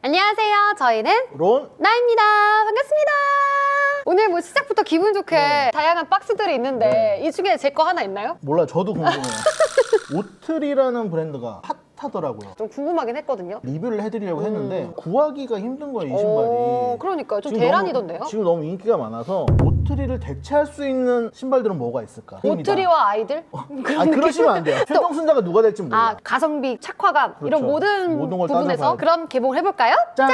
안녕하세요. 저희는 론 나입니다. 반갑습니다. 오늘 뭐 시작부터 기분 좋게 다양한 박스들이 있는데 이 중에 제 거 하나 있나요? 몰라 저도 궁금해요. 오트리라는 브랜드가 핫하더라고요. 좀 궁금하긴 했거든요. 리뷰를 해드리려고 했는데 구하기가 힘든 거예요, 이 신발이. 그러니까 좀 지금 대란이던데요? 지금 너무 인기가 많아서 오트리를 대체할 수 있는 신발들은 뭐가 있을까? 오트리와 아이들? 그러시면 안 돼요. 최종순자가 누가 될지 몰라. 아, 가성비, 착화감 그렇죠. 이런 모든 걸 부분에서 따져봐야죠. 그럼 개봉을 해볼까요? 짠!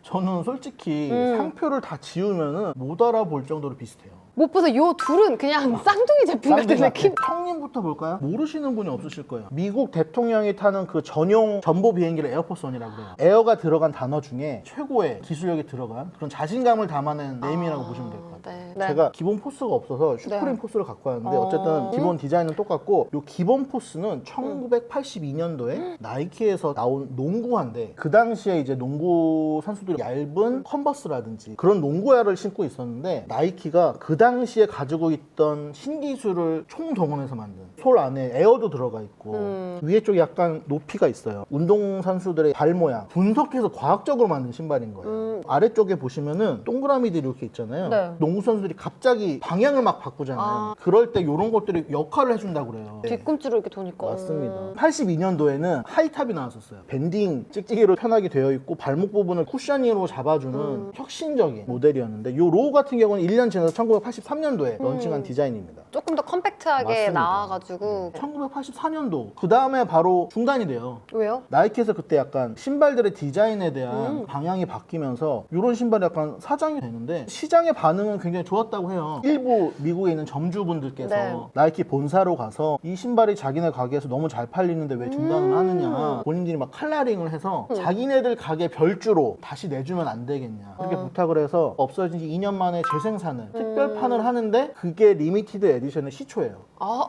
저는 솔직히 상표를 다 지우면은 못 알아볼 정도로 비슷해요. 무엇보다 요 둘은 그냥 쌍둥이 제품 같은 쌍둥이 느낌? 같아. 형님부터 볼까요? 모르시는 분이 없으실 거예요. 미국 대통령이 타는 그 전용 전보 비행기를 에어포스 원이라고 그래요. 에어가 들어간 단어 중에 최고의 기술력이 들어간 그런 자신감을 담아낸 네임이라고 보시면 될 것 같아요. 네. 제가 기본 포스가 없어서 슈프림 포스를 갖고 왔는데 어쨌든 기본 디자인은 똑같고 이 기본 포스는 1982년도에 나이키에서 나온 농구화인데 그 당시에 이제 농구 선수들이 얇은 컨버스라든지 그런 농구화를 신고 있었는데 나이키가 그 당시에 가지고 있던 신기술을 총동원해서 만든 솔 안에 에어도 들어가 있고 위에 쪽에 약간 높이가 있어요. 운동선수들의 발 모양 분석해서 과학적으로 만든 신발인 거예요. 아래쪽에 보시면은 동그라미들이 이렇게 있잖아요. 네. 농구 선수들이 갑자기 방향을 막 바꾸잖아요. 그럴 때 이런 것들이 역할을 해준다고 그래요. 뒤꿈치로 이렇게 도니까. 맞습니다. 82년도에는 하이탑이 나왔었어요. 밴딩 찍찍이로 편하게 되어 있고 발목 부분을 쿠셔닝으로 잡아주는 혁신적인 모델이었는데 이 로우 같은 경우는 1년 지나서 1983년도에 런칭한 디자인입니다. 조금 더 컴팩트하게 맞습니다. 나와가지고 1984년도 그 다음에 바로 중단이 돼요. 왜요? 나이키에서 그때 약간 신발들의 디자인에 대한 방향이 바뀌면서 이런 신발이 약간 사장이 되는데 시장의 반응은 굉장히 좋았다고 해요. 일부 미국에 있는 점주분들께서 네. 나이키 본사로 가서 이 신발이 자기네 가게에서 너무 잘 팔리는데 왜 중단을 하느냐 본인들이 막 칼라링을 해서 자기네들 가게 별주로 다시 내주면 안 되겠냐 그렇게 부탁을 해서 없어진 지 2년 만에 재생산을 특별판을 하는데 그게 리미티드 에디션의 시초예요. 아,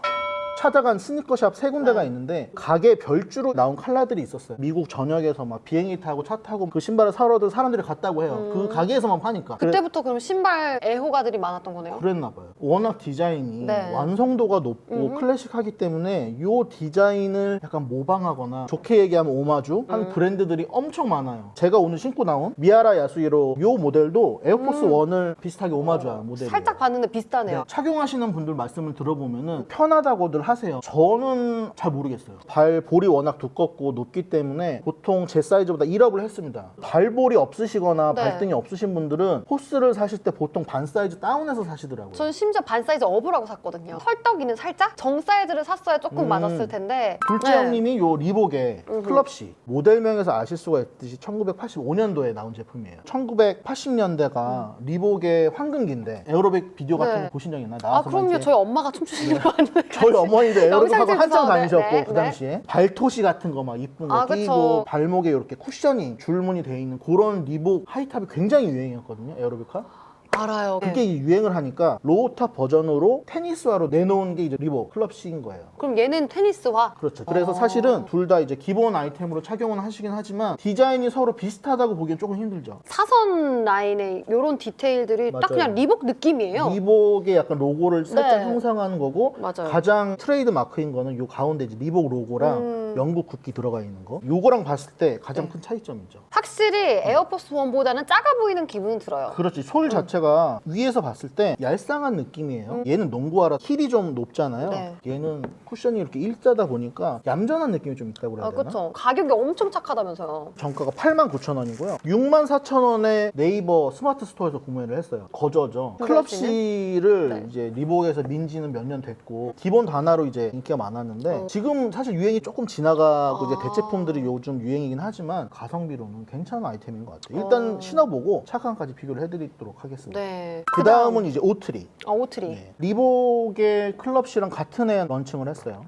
찾아간 스니커샵 세 군데가 있는데 가게 별주로 나온 컬러들이 있었어요. 미국 전역에서 막 비행기 타고 차 타고 그 신발을 사러들 사람들이 갔다고 해요. 그 가게에서만 파니까. 그때부터 그럼 신발 애호가들이 많았던 거네요? 그랬나 봐요. 워낙 디자인이 네. 완성도가 높고 클래식하기 때문에 이 디자인을 약간 모방하거나 좋게 얘기하면 오마주 한 브랜드들이 엄청 많아요. 제가 오늘 신고 나온 미아라 야수이로 이 모델도 에어포스 1을 비슷하게 오마주한 모델이에요. 살짝 봤는데 비슷하네요. 네, 착용하시는 분들 말씀을 들어보면은 편하다고들 하세요. 저는 잘 모르겠어요. 발볼이 워낙 두껍고 높기 때문에 보통 제 사이즈보다 1업을 했습니다. 발볼이 없으시거나 네. 발등이 없으신 분들은 포스를 사실 때 보통 반 사이즈 다운해서 사시더라고요. 저는 심지어 반 사이즈 업을 하고 샀거든요. 헐떡이는 살짝 정 사이즈를 샀어야 조금 맞았을 텐데. 둘째 네. 형님이 요 리복의 클럽시 모델명에서 아실 수가 있듯이 1985년도에 나온 제품이에요. 1980년대가 리복의 황금기인데 에어로빅 비디오 같은 네. 거 보신 적 있나요? 아, 나와서 막 그럼요. 이렇게 저희 엄마가 춤추시는 거 봤는데. 저희 어머니도 에어로빅하고 영상 한참 찍어서, 다니셨고 네, 그 네. 당시에 발토시 같은 거 막 이쁜 거 아, 끼고 그쵸. 발목에 이렇게 쿠셔닝 줄무늬 돼 있는 그런 리복 하이탑이 굉장히 유행이었거든요. 에어로빅화. 알아요. 그게 네. 유행을 하니까 로우탑 버전으로 테니스화로 내놓은 게 이제 리복 클럽시인 거예요. 그럼 얘는 테니스화. 그렇죠. 그래서 사실은 둘 다 이제 기본 아이템으로 착용은 하시긴 하지만 디자인이 서로 비슷하다고 보기엔 조금 힘들죠. 사선 라인의 이런 디테일들이 딱 맞아요. 그냥 리복 느낌이에요. 리복의 약간 로고를 살짝 네. 형상하는 거고 맞아요. 가장 트레이드 마크인 거는 요 가운데 이제 리복 로고랑 영국 국기 들어가 있는 거. 요거랑 봤을 때 가장 큰 차이점이죠. 확실히 에어포스 1보다는 작아 보이는 기분은 들어요. 그렇지. 솔 자체가 위에서 봤을 때 얄쌍한 느낌이에요. 얘는 농구화라 힐이 좀 높잖아요. 네. 얘는 쿠션이 이렇게 일자다 보니까 얌전한 느낌이 좀 있다고 그래야 아, 되나? 그쵸. 가격이 엄청 착하다면서요. 정가가 89,000원이고요. 64,000원에 네이버 스마트 스토어에서 구매를 했어요. 거저죠. 클럽시를 네. 이제 리복에서 민지는 몇 년 됐고 기본 단화로 이제 인기가 많았는데 지금 사실 유행이 조금 지나가고 이제 대체품들이 요즘 유행이긴 하지만 가성비로는 괜찮은 아이템인 것 같아요. 일단 신어보고 착함까지 비교를 해드리도록 하겠습니다. 네. 그 다음은 이제 오트리. 아, 오트리. 네. 리복의 클럽시랑 같은 해 런칭을 했어요.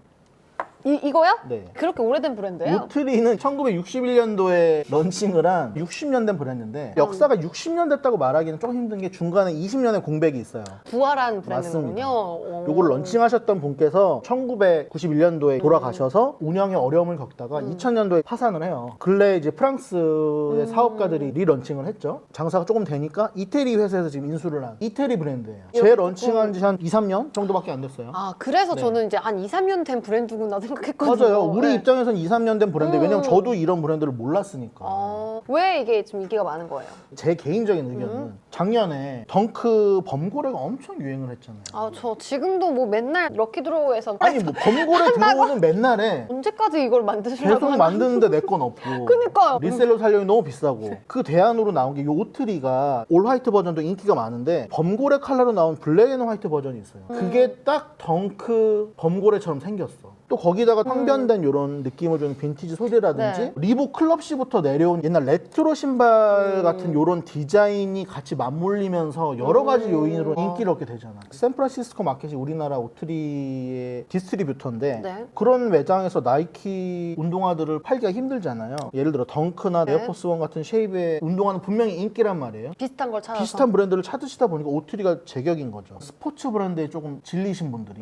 이거요? 네. 그렇게 오래된 브랜드예요? 오트리는 1961년도에 런칭을 한 60년 된 브랜드인데 역사가 60년 됐다고 말하기는 조금 힘든 게 중간에 20년의 공백이 있어요. 부활한 브랜드군요. 맞습니다. 오. 요걸 런칭하셨던 분께서 1991년도에 돌아가셔서 운영에 어려움을 겪다가 2000년도에 파산을 해요. 근래 이제 프랑스의 사업가들이 리런칭을 했죠. 장사가 조금 되니까 이태리 회사에서 지금 인수를 한 이태리 브랜드예요. 재런칭한 지 한 2, 3년 정도밖에 안 됐어요. 아, 그래서 네. 저는 이제 한 2, 3년 된 브랜드구나 생각했거든요. 맞아요. 우리 네. 입장에서는 2, 3년 된 브랜드. 왜냐면 저도 이런 브랜드를 몰랐으니까. 왜 이게 좀 인기가 많은 거예요? 제 개인적인 의견은 작년에 덩크 범고래가 엄청 유행을 했잖아요. 저 지금도 뭐 맨날 럭키드로우에서 아니 뭐 범고래 들어오는 맨날에 언제까지 이걸 만드시려고 계속 만드는데 내 건 없고 그니까요. 리셀로 살려니 너무 비싸고 그 대안으로 나온 게 이 오트리가 올 화이트 버전도 인기가 많은데 범고래 컬러로 나온 블랙 앤 화이트 버전이 있어요. 그게 딱 덩크 범고래처럼 생겼어. 또 거기다가 황변된 이런 느낌을 주는 빈티지 소재라든지 네. 리복 클럽시부터 내려온 옛날 레트로 신발 같은 이런 디자인이 같이 맞물리면서 여러 가지 요인으로 인기를 얻게 되잖아. 샌프란시스코 마켓이 우리나라 오트리의 디스트리뷰터인데 네. 그런 매장에서 나이키 운동화들을 팔기가 힘들잖아요. 예를 들어 덩크나 네. 에어포스1 같은 쉐입의 운동화는 분명히 인기란 말이에요. 비슷한 걸 찾아서 비슷한 브랜드를 찾으시다 보니까 오트리가 제격인 거죠. 스포츠 브랜드에 조금 질리신 분들이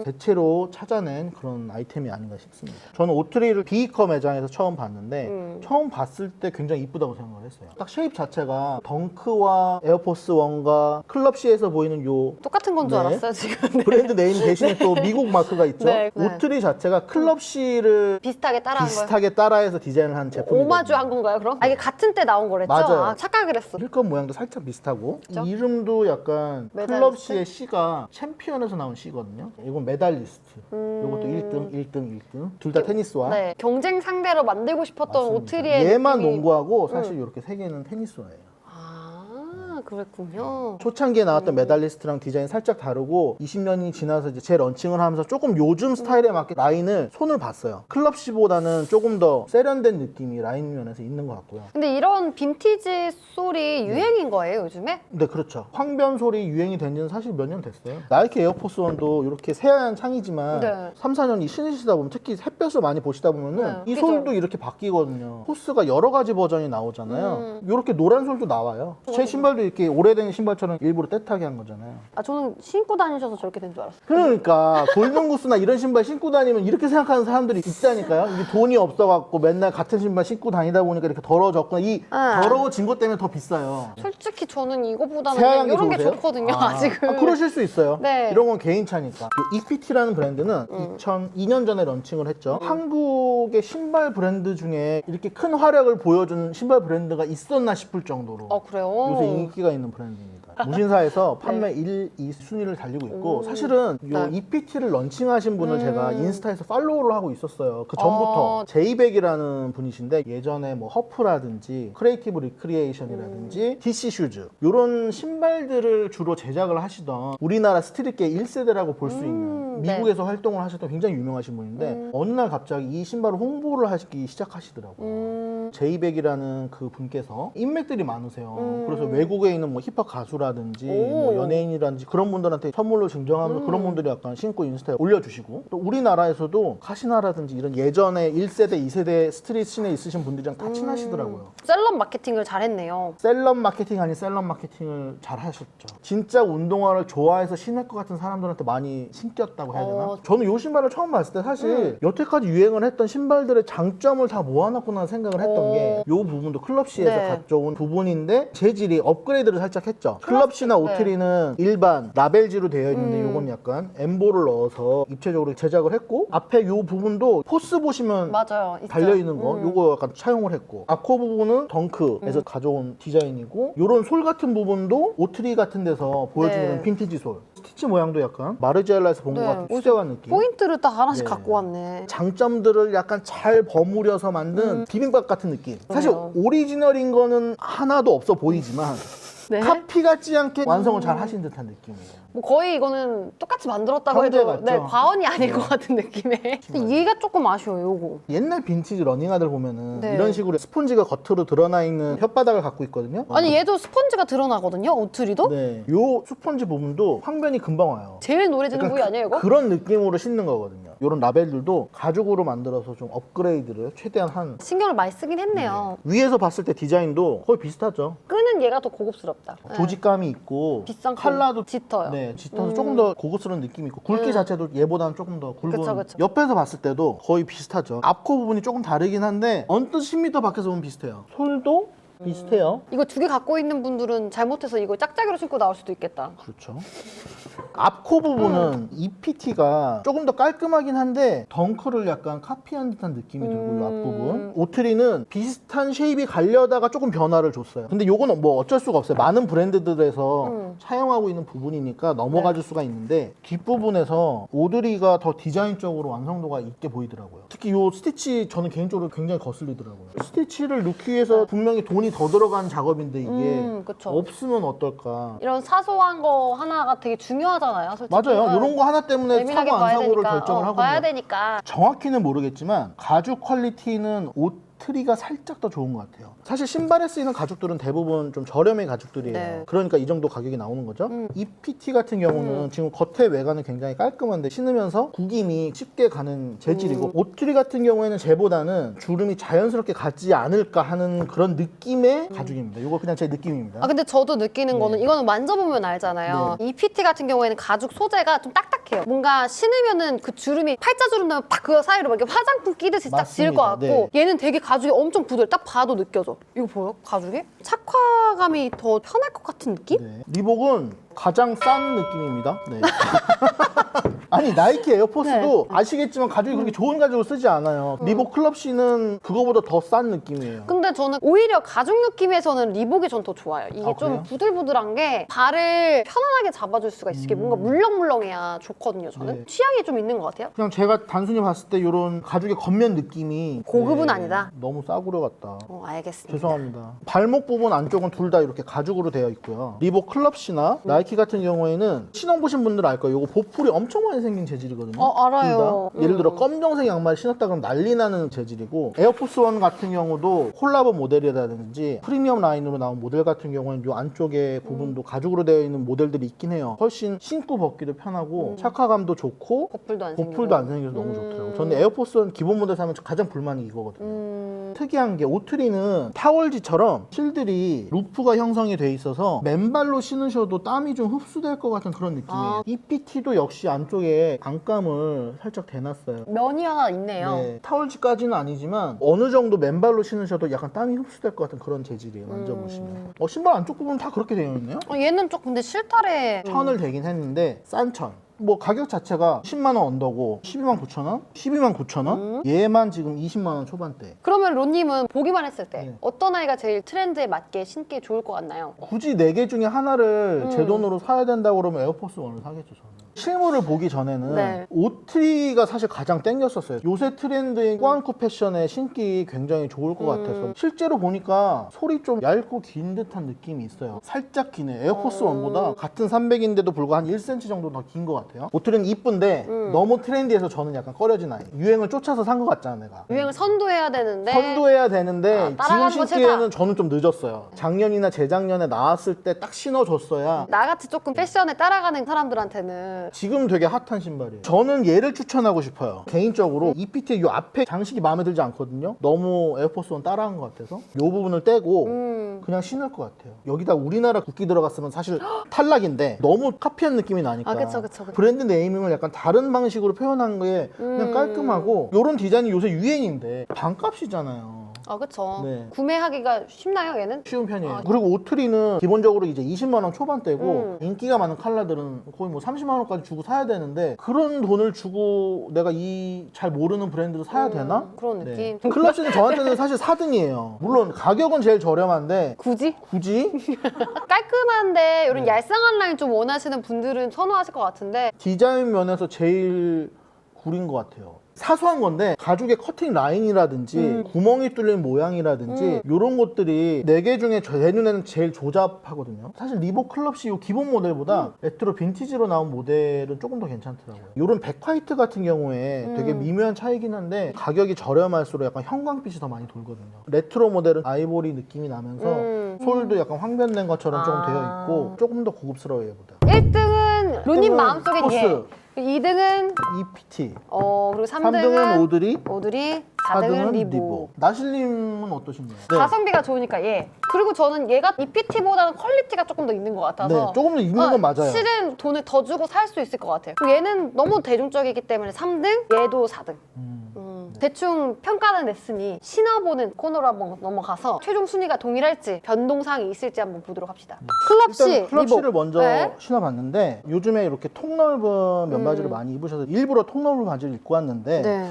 대체로 찾아낸 그런 아이템이 아닌가 싶습니다. 저는 오트리를 비이커 매장에서 처음 봤는데 처음 봤을 때 굉장히 이쁘다고 생각을 했어요. 딱 쉐입 자체가 덩크와 에어포스 1과 클럽시에서 보이는 요 똑같은 건 줄 네. 알았어요 지금. 브랜드 네임 대신에 또 미국 마크가 있죠. 네. 오트리 자체가 클럽시를 비슷하게 따라한 거예요. 비슷하게 따라해서 디자인을 한 제품이거든요. 오마주한 건가요 그럼? 이게 같은 때 나온 거랬죠? 맞아요. 착각을 했어. 힐컷 모양도 살짝 비슷하고 그죠? 이름도 약간 메달리스트? 클럽시의 C가 챔피언에서 나온 C거든요. 이건 메달리스트. 이것도 1등, 1등, 1등. 둘 다 테니스화. 네, 경쟁 상대로 만들고 싶었던 맞습니다. 오트리의 얘만 느낌이... 농구하고 사실 이렇게 세 개는 테니스화예요. 그랬군요. 초창기에 나왔던 메달리스트랑 디자인 살짝 다르고 20년이 지나서 이제 재런칭을 하면서 조금 요즘 스타일에 맞게 라인을 손을 봤어요. 클럽시보다는 조금 더 세련된 느낌이 라인 면에서 있는 것 같고요. 근데 이런 빈티지 솔이 유행인 거예요 요즘에? 네, 그렇죠. 황변 솔이 유행이 된 지는 사실 몇 년 됐어요. 나이키 에어포스 1도 이렇게 새하얀 창이지만 네. 3, 4년이 신으시다 보면 특히 햇볕을 많이 보시다 보면은 네, 이 그죠. 솔도 이렇게 바뀌거든요. 포스가 여러 가지 버전이 나오잖아요. 이렇게 노란 솔도 나와요. 제 신발도 이렇게 오래된 신발처럼 일부러 떼타게 한 거잖아요. 저는 신고 다니셔서 저렇게 된 줄 알았어요. 그러니까 골든구스나 이런 신발 신고 다니면 이렇게 생각하는 사람들이 있다니까요. 이게 돈이 없어갖고 맨날 같은 신발 신고 다니다 보니까 이렇게 더러워졌구나. 이 더러워진 것 때문에 더 비싸요. 솔직히 저는 이거보다는 새하얀 그냥 게 이런 게 좋으세요? 좋거든요 아직은. 그러실 수 있어요. 네. 이런 건 개인차니까. EPT라는 브랜드는 2002년 전에 런칭을 했죠. 한국의 신발 브랜드 중에 이렇게 큰 활약을 보여준 신발 브랜드가 있었나 싶을 정도로 그래요? 요새 인기가 있는 브랜드입니다. 무신사에서 판매 1, 2순위를 달리고 있고 사실은 요 EPT를 런칭하신 분을 제가 인스타에서 팔로우를 하고 있었어요. 그 전부터 제이백이라는 분이신데 예전에 뭐 허프라든지 크리에이티브 리크리에이션이라든지 DC 슈즈 이런 신발들을 주로 제작을 하시던 우리나라 스트릿계 1세대라고 볼 수 있는 미국에서 활동을 하셨던 굉장히 유명하신 분인데 어느 날 갑자기 이 신발을 홍보를 하시기 시작하시더라고요. 제이백이라는 그 분께서 인맥들이 많으세요. 그래서 외국에 있는 뭐 힙합 가수라든지 뭐 연예인이라든지 그런 분들한테 선물로 증정하면서 그런 분들이 약간 신고 인스타에 올려주시고 또 우리나라에서도 카시나라든지 이런 예전에 1세대, 2세대 스트릿 씬에 있으신 분들이랑 다 친하시더라고요. 셀럽 마케팅을 잘했네요. 셀럽 마케팅 아닌 셀럽 마케팅을 잘 하셨죠. 진짜 운동화를 좋아해서 신을 것 같은 사람들한테 많이 신겼다고 해야 되나? 저는 이 신발을 처음 봤을 때 사실 여태까지 유행을 했던 신발들의 장점을 다 모아놨구나 생각을 했던 게 이 부분도 클럽시에서 네. 가져온 부분인데 재질이 업그레이드를 살짝 했죠. 클럽시나 네. 오트리는 일반 라벨지로 되어 있는데 이건 약간 엠보를 넣어서 입체적으로 제작을 했고 앞에 이 부분도 포스 보시면 맞아요. 있어요. 달려있는 거 요거 약간 차용을 했고 아코 부분은 덩크에서 가져온 디자인이고 요런 솔 같은 부분도 오트리 같은 데서 보여주는 네. 빈티지 솔 스티치 모양도 약간 마르지엘라에서 본 것 네. 같은 수제화 느낌 포인트를 딱 하나씩 네. 갖고 왔네. 장점들을 약간 잘 버무려서 만든 비빔밥 같은 느낌 사실 오리지널인 거는 하나도 없어 보이지만 네. 카피 같지 않게 완성을 잘 하신 듯한 느낌이에요. 뭐 거의 이거는 똑같이 만들었다고 형제 해도 같죠? 네, 과언이 아닐 것 같은 느낌에. 근데 얘가 조금 아쉬워요, 요거. 옛날 빈티지 러닝화들 보면은 네. 이런 식으로 스폰지가 겉으로 드러나 있는 혓바닥을 갖고 있거든요. 아니 얘도 스펀지가 드러나거든요, 오트리도. 네, 요 스펀지 부분도 황변이 금방 와요. 제일 노래지는 부위 아니에요, 이거? 그런 느낌으로 신는 거거든요. 이런 라벨들도 가죽으로 만들어서 좀 업그레이드를 최대한 한 신경을 많이 쓰긴 했네요. 위에서 봤을 때 디자인도 거의 비슷하죠. 끄는 얘가 더 고급스럽다. 네. 조직감이 있고 비싼 컬러도 짙어요. 네, 짙어서 조금 더 고급스러운 느낌이 있고 굵기 자체도 얘보다는 조금 더 굵은 그쵸. 옆에서 봤을 때도 거의 비슷하죠. 앞코 부분이 조금 다르긴 한데 언뜻 10m 밖에서 보면 비슷해요. 솔도 비슷해요. 이거 두 개 갖고 있는 분들은 잘못해서 이거 짝짝이로 신고 나올 수도 있겠다. 그렇죠. 앞코 부분은 EPT가 조금 더 깔끔하긴 한데 덩크를 약간 카피한 듯한 느낌이 들고 이 앞부분. 오트리는 비슷한 쉐입이 가려다가 조금 변화를 줬어요. 근데 요거는 뭐 어쩔 수가 없어요. 많은 브랜드들에서 사용하고 있는 부분이니까 넘어가줄 수가 있는데 뒷부분에서 오드리가 더 디자인적으로 완성도가 있게 보이더라고요. 특히 요 스티치 저는 개인적으로 굉장히 거슬리더라고요. 스티치를 넣기 위해서 분명히 돈이 더 들어간 작업인데 이게 그쵸. 없으면 어떨까. 이런 사소한 거 하나가 되게 중요하잖아요, 솔직히. 맞아요. 이런 거 하나 때문에 예민하게 사고 안 봐야 사고를 되니까. 결정을 하거든요. 봐야 되니까. 정확히는 모르겠지만 가죽 퀄리티는 오트리가 살짝 더 좋은 것 같아요. 사실 신발에 쓰이는 가죽들은 대부분 좀 저렴의 가죽들이에요. 네. 그러니까 이 정도 가격이 나오는 거죠. EPT 같은 경우는 지금 겉에 외관은 굉장히 깔끔한데 신으면서 구김이 쉽게 가는 재질이고 오트리 같은 경우에는 쟤보다는 주름이 자연스럽게 가지 않을까 하는 그런 느낌의 가죽입니다. 이거 그냥 제 느낌입니다. 아 근데 저도 느끼는 네. 거는 이거는 만져보면 알잖아요. EPT 같은 경우에는 가죽 소재가 좀 딱딱해요. 뭔가 신으면은 그 주름이 팔자 주름 나면 딱 그 사이로 막 이렇게 화장품 끼듯이 딱 지을 것 맞습니다. 같고 네. 얘는 되게 가죽이 엄청 부드러워. 딱 봐도 느껴져. 이거 보여? 가죽이? 착화감이 더 편할 것 같은 느낌? 네. 리복은 가장 싼 느낌입니다. 네. 아니 나이키 에어포스도 아시겠지만 가죽이 그렇게 좋은 가죽을 쓰지 않아요. 리복 클럽시는 그거보다 더 싼 느낌이에요. 근데 저는 오히려 가죽 느낌에서는 리복이 전 더 좋아요. 이게 아, 좀 그래요? 부들부들한 게 발을 편안하게 잡아줄 수가 있어. 이게 뭔가 물렁물렁해야 좋거든요, 저는. 네. 취향이 좀 있는 것 같아요. 그냥 제가 단순히 봤을 때 이런 가죽의 겉면 느낌이 고급은 아니다. 너무 싸구려 같다. 알겠습니다. 죄송합니다. 발목 부분 안쪽은 둘 다 이렇게 가죽으로 되어 있고요. 리복 클럽시나 나이키 같은 경우에는 신어보신 분들은 알 거예요. 이거 보풀이 엄청 많이 생긴 재질이거든요. 알아요. 둘 다. 예를 들어 검정색 양말 신었다 그러면 난리 나는 재질이고 에어포스 원 같은 경우도 콜라보 모델이라든지 프리미엄 라인으로 나온 모델 같은 경우는 이 안쪽에 부분도 가죽으로 되어 있는 모델들이 있긴 해요. 훨씬 신고 벗기도 편하고 착화감도 좋고 보풀도 안 생기고. 보풀도 안 생겨서 너무 좋더라고요. 저는 에어포스 원 기본 모델 사면 가장 불만이 이거거든요. 특이한 게 오트리는 타월지처럼 실들이 루프가 형성이 돼 있어서 맨발로 신으셔도 땀이 좀 흡수될 것 같은 그런 느낌이에요. EPT도 역시 안쪽에 안감을 살짝 대놨어요. 면이 하나 있네요. 네, 타월지까지는 아니지만 어느 정도 맨발로 신으셔도 약간 땀이 흡수될 것 같은 그런 재질이에요. 만져보시면. 신발 안쪽 부분은 다 그렇게 되어 있네요. 얘는 좀 근데 실타래. 천을 대긴 했는데 싼 천. 뭐 가격 자체가 10만 원 언더고 12만 9천 원? 12만 9천 원? 얘만 지금 20만 원 초반대. 그러면 로님은 보기만 했을 때 네. 어떤 아이가 제일 트렌드에 맞게 신기 좋을 것 같나요? 굳이 4개 중에 하나를 제 돈으로 사야 된다고 그러면 에어포스 1을 사겠죠, 저는. 실물을 보기 전에는 네. 오트리가 사실 가장 땡겼었어요. 요새 트렌드인 꾸안꾸 패션에 신기 굉장히 좋을 것 같아서 실제로 보니까 솔이 좀 얇고 긴 듯한 느낌이 있어요. 살짝 기네. 에어포스 1보다 같은 300인데도 불구하고 한 1cm 정도 더 긴 것 같아요. 오트리는 이쁜데 너무 트렌디해서 저는 약간 꺼려진 아이. 유행을 쫓아서 산 것 같잖아, 내가. 유행을 선도해야 되는데 선도해야 되는데 지금 따라가는 거 신기에는 싫다. 저는 좀 늦었어요. 작년이나 재작년에 나왔을 때 딱 신어줬어야 나같이 조금 패션에 따라가는 사람들한테는 지금 되게 핫한 신발이에요. 저는 얘를 추천하고 싶어요. 개인적으로 EPT의 이 앞에 장식이 마음에 들지 않거든요. 너무 에어포스 1 따라한 것 같아서 이 부분을 떼고 그냥 신을 것 같아요. 여기다 우리나라 국기 들어갔으면 사실 탈락인데 너무 카피한 느낌이 나니까 그쵸. 브랜드 네이밍을 약간 다른 방식으로 표현한 게 그냥 깔끔하고 이런 디자인이 요새 유행인데 반값이잖아요. 그쵸. 네. 구매하기가 쉽나요, 얘는? 쉬운 편이에요. 그리고 오트리는 기본적으로 이제 20만 원 초반대고 인기가 많은 컬러들은 거의 뭐 30만 원까지 주고 사야 되는데 그런 돈을 주고 내가 이 잘 모르는 브랜드를 사야 되나? 그런 느낌. 클럽시는 저한테는 사실 4등이에요. 물론 가격은 제일 저렴한데 굳이? 깔끔한데 이런 얄쌍한 라인 좀 원하시는 분들은 선호하실 것 같은데 디자인 면에서 제일 구린 것 같아요. 사소한 건데 가죽의 커팅 라인이라든지 구멍이 뚫린 모양이라든지 이런 것들이 4개 중에 제 눈에는 제일 조잡하거든요. 사실 리복 클럽시 이 기본 모델보다 레트로 빈티지로 나온 모델은 조금 더 괜찮더라고요. 이런 백화이트 같은 경우에 되게 미묘한 차이긴 한데 가격이 저렴할수록 약간 형광빛이 더 많이 돌거든요. 레트로 모델은 아이보리 느낌이 나면서 솔도 약간 황변된 것처럼 조금 되어 있고 조금 더 고급스러워요 얘보다. 1등은 로님 마음속엔 포스. 얘. 2등은 EPT. 그리고 3등은 3등은 오드리. 4등은 리복. 나실님은 어떠신가요? 네. 가성비가 좋으니까 얘. 그리고 저는 얘가 EPT보다는 퀄리티가 조금 더 있는 것 같아서 네, 조금 더 있는 건 맞아요. 실은 돈을 더 주고 살 수 있을 것 같아요. 그리고 얘는 너무 대중적이기 때문에 3등, 얘도 4등. 네. 대충 평가는 냈으니 신어보는 코너로 한번 넘어가서 최종 순위가 동일할지 변동사항이 있을지 한번 보도록 합시다. 클럽시, 일단 클럽시를 리복. 먼저 네. 신어봤는데 요즘에 이렇게 통 넓은 면바지를 많이 입으셔서 일부러 통 넓은 바지를 입고 왔는데 네.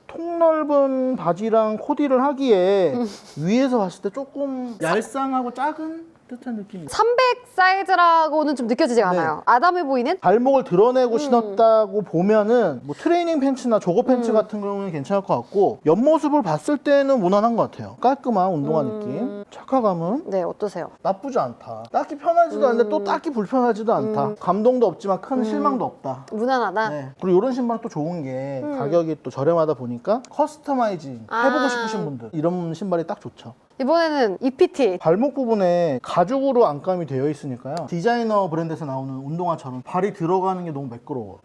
통 넓은 바지랑 코디를 하기에 위에서 봤을 때 조금 얄쌍하고 작은 듯한 느낌이 300 사이즈라고는 좀 느껴지지 네. 않아요. 아담해 보이는? 발목을 드러내고 신었다고 보면은 뭐 트레이닝 팬츠나 조거 팬츠 같은 경우는 괜찮을 것 같고 옆모습을 봤을 때는 무난한 것 같아요. 깔끔한 운동화 느낌. 착화감은 네, 어떠세요? 나쁘지 않다. 딱히 편하지도 않은데 또 딱히 불편하지도 않다. 감동도 없지만 큰 실망도 없다. 무난하다? 네. 그리고 이런 신발은 또 좋은 게 가격이 또 저렴하다 보니까 커스터마이징 해보고 싶으신 분들 이런 신발이 딱 좋죠. 이번에는 EPT. 발목 부분에 가죽으로 안감이 되어 있으니까요. 디자이너 브랜드에서 나오는 운동화처럼 발이 들어가는 게 너무 매끄러워.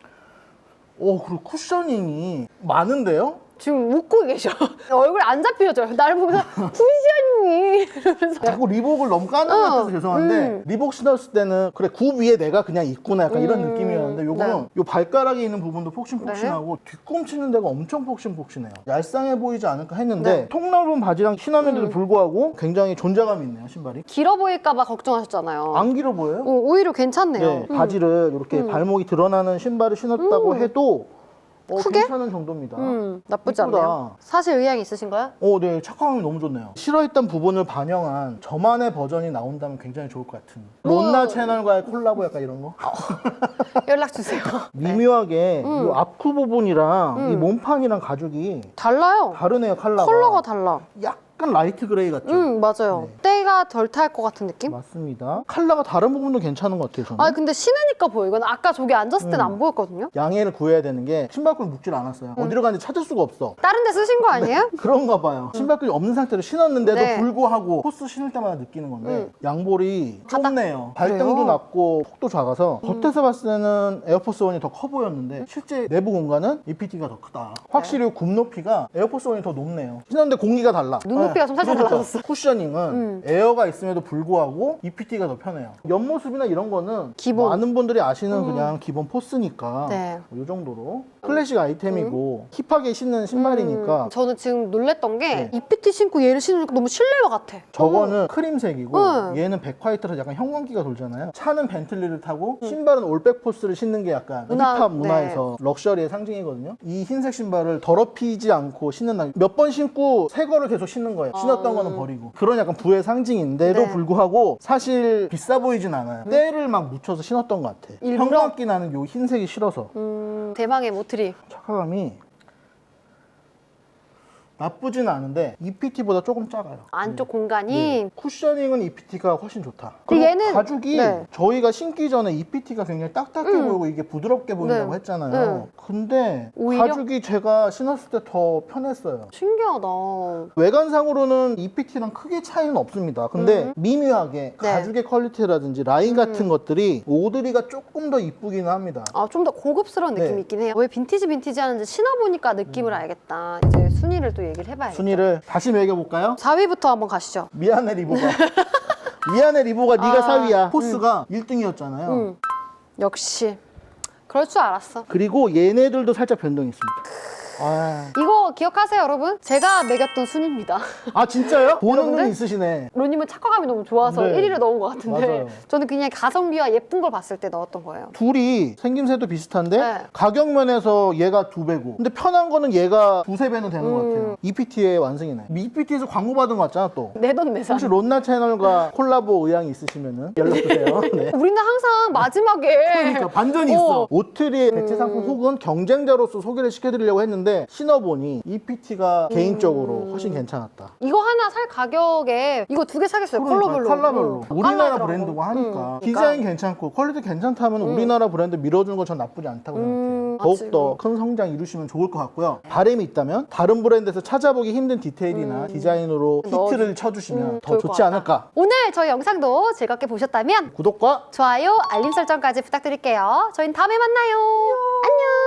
그리고 쿠셔닝이 많은데요? 지금 웃고 계셔. 얼굴 안 잡혀져. 날 보면서 쿠션이 이러면서. 자꾸 리복을 너무 까는 것 같아서 죄송한데 리복 신었을 때는 그래 굽 위에 내가 그냥 있구나 약간 이런 느낌이었는데 요거는 요 발가락에 있는 부분도 폭신폭신하고 뒤꿈치는 데가 엄청 폭신폭신해요. 얄쌍해 보이지 않을까 했는데 통 넓은 바지랑 신었는데도 불구하고 굉장히 존재감이 있네요 신발이. 길어 보일까봐 걱정하셨잖아요. 안 길어 보여요? 오히려 괜찮네요. 네, 바지를 이렇게 발목이 드러나는 신발을 신었다고 해도 크게? 괜찮은 정도입니다. 나쁘지 이쁘다. 않네요. 사실 의향이 있으신가요? 네, 착화감이 너무 좋네요. 싫어했던 부분을 반영한 저만의 버전이 나온다면 굉장히 좋을 것 같은. 론나 채널과의 콜라보 약간 이런 거? 연락 주세요. 미묘하게 이 앞쿠 부분이랑 이 몸판이랑 가죽이 달라요. 다르네요, 컬러가. 컬러가 달라. 약간 라이트 그레이 같죠? 맞아요. 때가 덜 탈 것 같은 느낌? 맞습니다. 컬러가 다른 부분도 괜찮은 것 같아요, 저는. 아 근데 신으니까 보여. 이건 아까 저기 앉았을 때는 안 보였거든요. 양해를 구해야 되는 게 신발끈 묶질 않았어요. 어디로 가는지 찾을 수가 없어. 다른 데 쓰신 거 아니에요? 그런가 봐요. 신발끈이 없는 상태로 신었는데도 네. 불구하고 코스 신을 때마다 느끼는 건데 양볼이 좁네요. 발등도 그래요? 낮고 폭도 작아서 겉에서 봤을 때는 에어포스 1이 더 커 보였는데 실제 내부 공간은 EPT가 더 크다. 확실히 굽 높이가 에어포스 1이 더 높네요. 신었는데 공기가 달라. 눈높이가 좀 살짝 그러니까 달라졌어. 쿠셔닝은 에어가 있음에도 불구하고 EPT가 더 편해요. 옆모습이나 이런 거는 기본. 많은 분들이 아시는 그냥 기본 포스니까 네. 이 정도로 클래식 아이템이고 힙하게 신는 신발이니까 저는 지금 놀랬던 게 EPT 신고 얘를 신으니까 너무 실내화 같아. 저거는 크림색이고 응. 얘는 백화이트라서 약간 형광기가 돌잖아요. 차는 벤틀리를 타고 신발은 올백 포스를 신는 게 약간 문화, 힙합 문화에서 럭셔리의 상징이거든요. 이 흰색 신발을 더럽히지 않고 신는다. 몇 번 신고 새 거를 계속 신는 거예요. 신었던 거는 버리고. 그런 약간 부의 상징인데도 네. 불구하고 사실 비싸 보이진 않아요. 때를 막 묻혀서 신었던 것 같아. 일부러? 형광기 나는 요 흰색이 싫어서. 대망의 모트리. 착화감이 나쁘진 않은데 EPT보다 조금 작아요. 안쪽 공간이 쿠셔닝은 EPT가 훨씬 좋다. 근데 그리고 얘는- 가죽이 네. 저희가 신기 전에 EPT가 굉장히 딱딱해 보이고 이게 부드럽게 보인다고 네. 했잖아요. 근데 오히려? 가죽이 제가 신었을 때 더 편했어요. 신기하다. 외관상으로는 EPT랑 크게 차이는 없습니다. 근데 미묘하게 네. 가죽의 퀄리티라든지 라인 같은 것들이 오드리가 조금 더 이쁘기는 합니다. 아, 좀 더 고급스러운 느낌이 네. 있긴 해요. 왜 빈티지 하는지 신어보니까 느낌을 알겠다. 이제 순위를 또 얘기를 해봐야겠다. 순위를 다시 매겨볼까요? 4위부터 한번 가시죠. 미안해 리보가. 미안해 리보가 네가 아, 4위야. 포스가 1등이었잖아요. 역시. 그럴 줄 알았어. 그리고 얘네들도 살짝 변동이 있습니다. 이거 기억하세요, 여러분? 제가 매겼던 순위입니다. 아 진짜요? 보는 여러분들? 눈이 있으시네. 로님은 착화감이 너무 좋아서 네. 1위를 넣은 것 같은데 맞아요. 저는 그냥 가성비와 예쁜 걸 봤을 때 넣었던 거예요. 둘이 생김새도 비슷한데 네. 가격 면에서 얘가 2배고 근데 편한 거는 얘가 2~3배는 되는 것 같아요. EPT의 완승이네. EPT에서 광고 받은 거 같잖아 또. 내돈 내산. 혹시 론나 채널과 콜라보 의향이 있으시면 연락주세요. 네. 우리는 항상 마지막에 그러니까 반전이 있어. 어. 오트리의 대체 상품 혹은 경쟁자로서 소개를 시켜드리려고 했는데 신어보니 EPT가 개인적으로 훨씬 괜찮았다. 이거 하나 살 가격에 이거 2개 사겠어요. 컬러별로. 컬러별로. 응. 우리나라 컬러에 브랜드고 하니까 응. 디자인 괜찮고 퀄리티 괜찮다면 우리나라 브랜드 밀어주는 건 전 나쁘지 않다고 생각해요. 더욱더 큰 성장 이루시면 좋을 것 같고요. 바람이 있다면 다른 브랜드에서 찾아보기 힘든 디테일이나 디자인으로 히트를 쳐주시면 더 좋을 것 좋지 같다. 않을까. 오늘 저희 영상도 즐겁게 보셨다면 구독과 좋아요, 알림 설정까지 부탁드릴게요. 저희는 다음에 만나요. 안녕.